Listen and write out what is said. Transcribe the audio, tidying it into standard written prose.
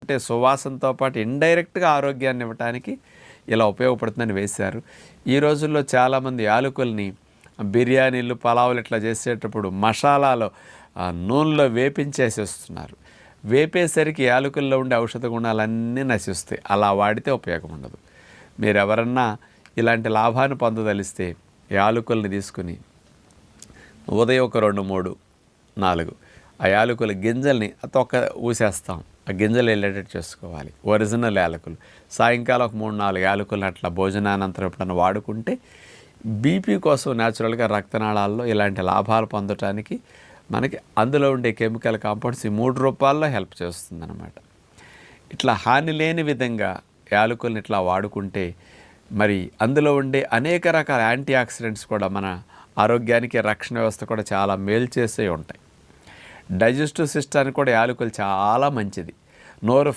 అంటే సువాసనతో పాటు ఇండైరెక్ట్గా ఆరోగ్యాన్ని ఇవ్వడానికి ఇలా ఉపయోగపడుతుందని వేశారు. ఈ రోజుల్లో చాలామంది యాలకుల్ని బిర్యానీలు, పలావులు ఇట్లా చేసేటప్పుడు మసాలాలో నూనెలో వేపించేసేస్తున్నారు. వేపేసరికి యాలకుల్లో ఉండే ఔషధ గుణాలన్నీ నశిస్తాయి. అలా వాడితే ఉపయోగం ఉండదు. మీరు ఎవరన్నా ఇలాంటి లాభాన్ని పొందదలిస్తే యాలకుల్ని తీసుకుని ఉదయం ఒక 2, 3, 4 ఆ యాలకుల గింజల్ని తొక్క ఊసేస్తాం. ఆ గింజలు వెళ్ళేటట్టు చేసుకోవాలి, ఒరిజినల్ యాలకులు. సాయంకాలం ఒక 3, 4 యాలకులు అట్లా భోజనానంతరం ఎప్పుడన్నా వాడుకుంటే బీపీ కోసం న్యాచురల్గా రక్తనాళాల్లో ఇలాంటి లాభాలు పొందటానికి మనకి అందులో ఉండే కెమికల్ కాంపౌండ్స్ ఈ 3 రూపాల్లో హెల్ప్ చేస్తుందన్నమాట. ఇట్లా హాని లేని విధంగా యాలకుల్ని ఇట్లా వాడుకుంటే మరి అందులో ఉండే అనేక రకాల యాంటీ ఆక్సిడెంట్స్ కూడా మన ఆరోగ్యానికి, రక్షణ వ్యవస్థ కూడా చాలా మేలు చేసే ఉంటాయి. డైజెస్టివ్ సిస్టానికి కూడా యాలకులు చాలా మంచిది. నోరు